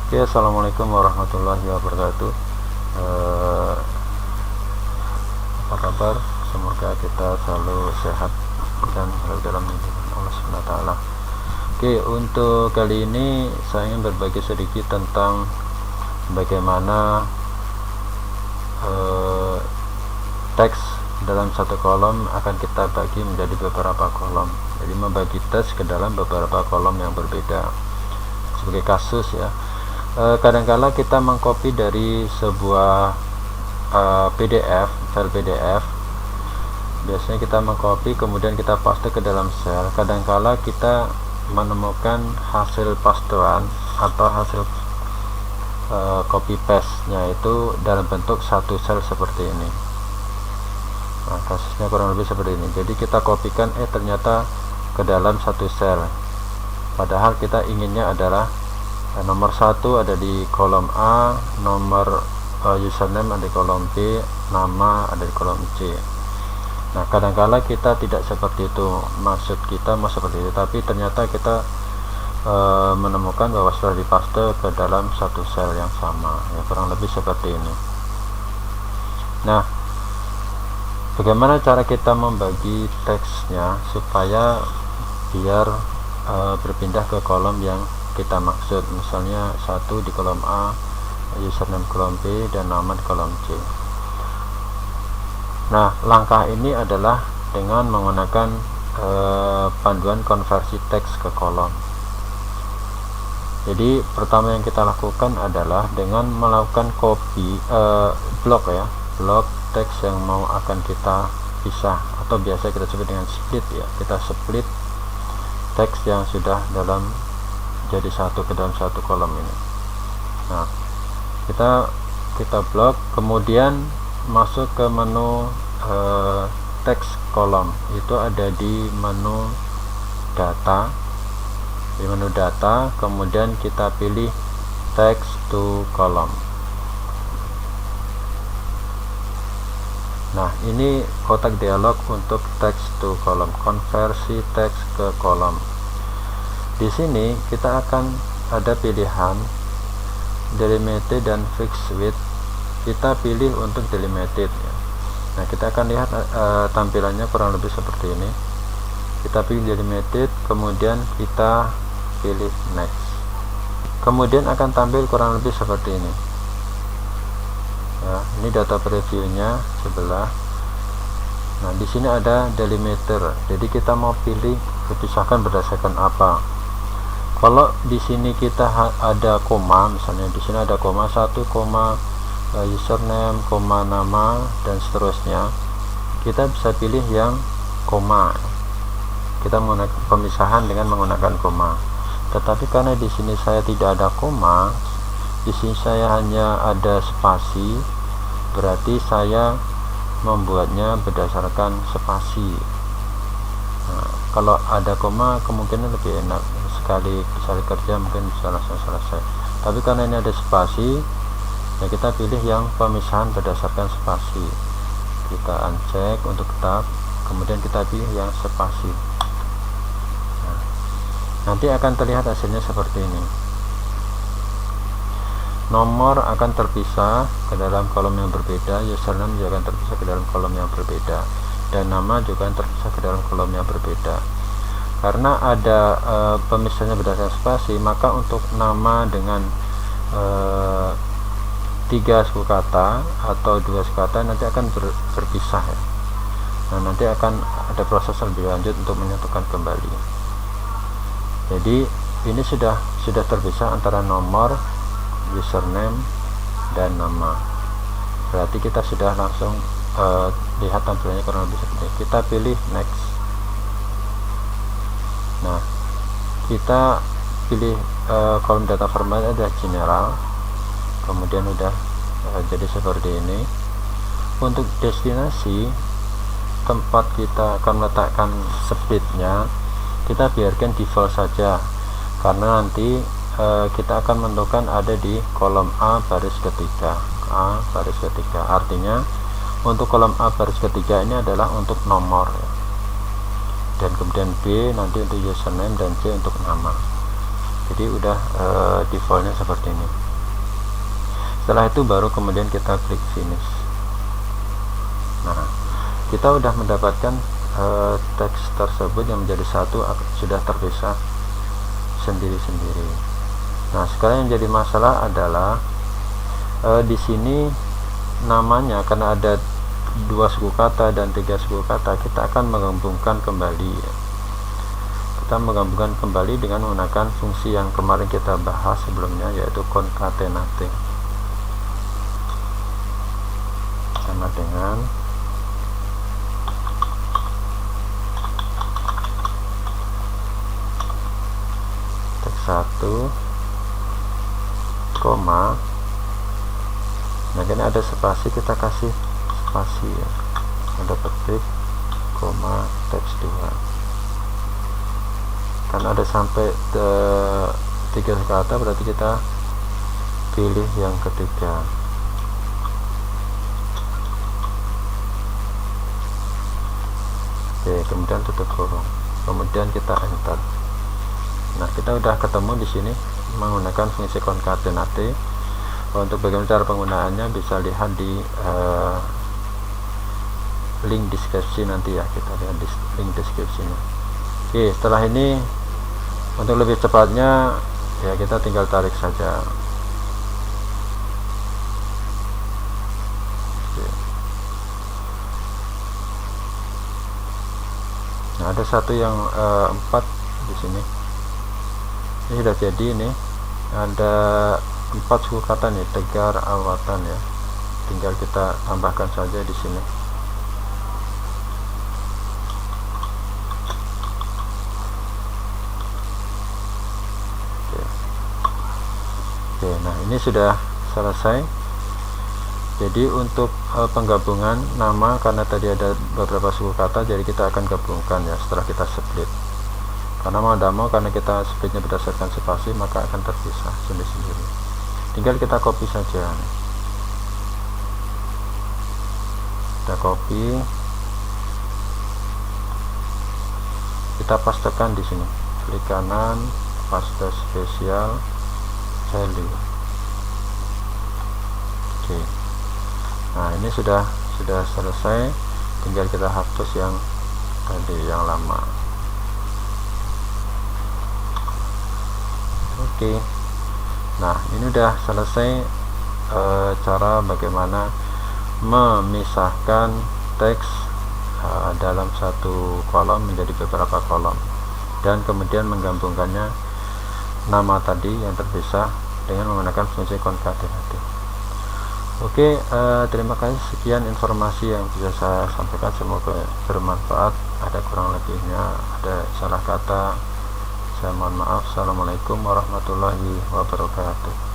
Oke, assalamualaikum warahmatullahi wabarakatuh. Apa kabar? Semoga kita selalu sehat dan selalu dalam lindungan Allah Subhanahu wa taala. Oke, untuk kali ini saya ingin berbagi sedikit tentang bagaimana teks dalam satu kolom akan kita bagi menjadi beberapa kolom. Jadi membagi teks ke dalam beberapa kolom yang berbeda. Sebagai kasus ya, kadangkala kita mengcopy dari sebuah PDF, file PDF. Biasanya kita mengcopy kemudian kita paste ke dalam sel. Kadangkala kita menemukan hasil pastean atau hasil copy paste nya itu dalam bentuk satu sel seperti ini. Nah, kasusnya kurang lebih seperti ini. Jadi kita kopikan, ternyata ke dalam satu sel, padahal kita inginnya adalah nomor 1 ada di kolom A, nomor username ada di kolom B, nama ada di kolom C. Nah, kadangkala kita tidak seperti itu, maksud kita mau seperti itu, tapi ternyata kita menemukan bahwa sudah dipaste ke dalam satu sel yang sama, ya kurang lebih seperti ini. Nah, bagaimana cara kita membagi teksnya supaya biar berpindah ke kolom yang kita maksud, misalnya 1 di kolom A, username kolom B, dan nama di kolom C. Nah, langkah ini adalah dengan menggunakan panduan konversi teks ke kolom. Jadi pertama yang kita lakukan adalah dengan melakukan copy blok teks yang mau akan kita pisah, atau biasa kita sebut dengan split ya. Kita split teks yang sudah dalam jadi satu ke dalam satu kolom ini. Nah, kita blok, kemudian masuk ke menu teks kolom. Itu ada di menu data. Di menu data, kemudian kita pilih text to column. Nah, ini kotak dialog untuk text to column, konversi teks ke kolom. Di sini kita akan ada pilihan delimited dan fixed width. Kita pilih untuk delimited ya. Nah, kita akan lihat tampilannya kurang lebih seperti ini. Kita pilih delimited, kemudian kita pilih next. Kemudian akan tampil kurang lebih seperti ini. Ya, ini data previewnya sebelah. Nah, di sini ada delimiter. Jadi kita mau pilih dipisahkan berdasarkan apa. Kalau di sini kita ada koma, misalnya di sini ada koma 1, username, koma nama, dan seterusnya, kita bisa pilih yang koma. Kita menggunakan pemisahan dengan menggunakan koma. Tetapi karena di sini saya tidak ada koma, di sini saya hanya ada spasi, berarti saya membuatnya berdasarkan spasi. Nah, kalau ada koma kemungkinan lebih enak, sekali kerja mungkin bisa langsung selesai. Tapi karena ini ada spasi, ya kita pilih yang pemisahan berdasarkan spasi. Kita uncheck untuk tab, kemudian kita pilih yang spasi. Nah, nanti akan terlihat hasilnya seperti ini. Nomor akan terpisah ke dalam kolom yang berbeda, username juga akan terpisah ke dalam kolom yang berbeda, dan nama juga akan terpisah ke dalam kolom yang berbeda. Karena ada pemisahnya berdasarkan spasi, maka untuk nama dengan 3 suku kata atau 2 suku kata nanti akan berpisah ya. Nah, nanti akan ada proses lebih lanjut untuk menyatukan kembali. Jadi ini sudah terpisah antara nomor, username, dan nama. Berarti kita sudah langsung lihat tampilannya kurang lebih seperti ini. Kita pilih next. Nah, kita pilih kolom data format ada general, kemudian udah jadi seperti ini. Untuk destinasi tempat kita akan meletakkan splitnya, kita biarkan default saja, karena nanti kita akan menentukan ada di kolom A baris ketiga. Artinya untuk kolom A baris ketiga ini adalah untuk nomor ya. Dan kemudian B nanti untuk username dan C untuk nama. Jadi udah defaultnya seperti ini. Setelah itu baru kemudian kita klik finish. Nah, kita udah mendapatkan teks tersebut yang menjadi satu sudah terpisah sendiri-sendiri. Nah, sekarang yang jadi masalah adalah di sini namanya, karena ada 2 suku kata dan 3 suku kata, kita akan menggabungkan kembali. Kita menggabungkan kembali dengan menggunakan fungsi yang kemarin kita bahas sebelumnya, yaitu concatenate. Sama dengan teks 1, koma, nah ini ada spasi, kita kasih spasi ya, ada petik, koma, teks 2. Karena ada sampai 3 kata, berarti kita pilih yang ketiga. Oke, kemudian tutup kurung, kemudian kita enter. Nah, kita udah ketemu di sini menggunakan fungsi concatenate. Untuk bagaimana cara penggunaannya bisa lihat di link deskripsi nanti ya, kita lihat di link deskripsinya. Oke, setelah ini untuk lebih cepatnya ya kita tinggal tarik saja. Oke. Nah, ada satu yang 4 di sini. Ini sudah jadi, ini ada 4 suku kata nih, tegar, awatan ya. Tinggal kita tambahkan saja di sini. Oke, nah ini sudah selesai. Jadi untuk penggabungan nama, karena tadi ada beberapa suku kata, jadi kita akan gabungkan ya setelah kita split. Karena mau tidak mau, karena kita splitnya berdasarkan spasi, maka akan terpisah sendiri-sendiri. Tinggal kita copy saja. Kita copy, kita pastekan di sini. Klik kanan, paste spesial, value. Oke. Nah, ini sudah selesai. Tinggal kita hapus yang tadi, yang lama. Oke. Nah, ini udah selesai cara bagaimana memisahkan teks dalam satu kolom menjadi beberapa kolom, dan kemudian menggabungkannya nama tadi yang terpisah dengan menggunakan fungsi concatenate. Oke, terima kasih. Sekian informasi yang bisa saya sampaikan, semoga bermanfaat. Ada kurang lebihnya, ada salah kata, saya mohon maaf. Assalamualaikum warahmatullahi wabarakatuh.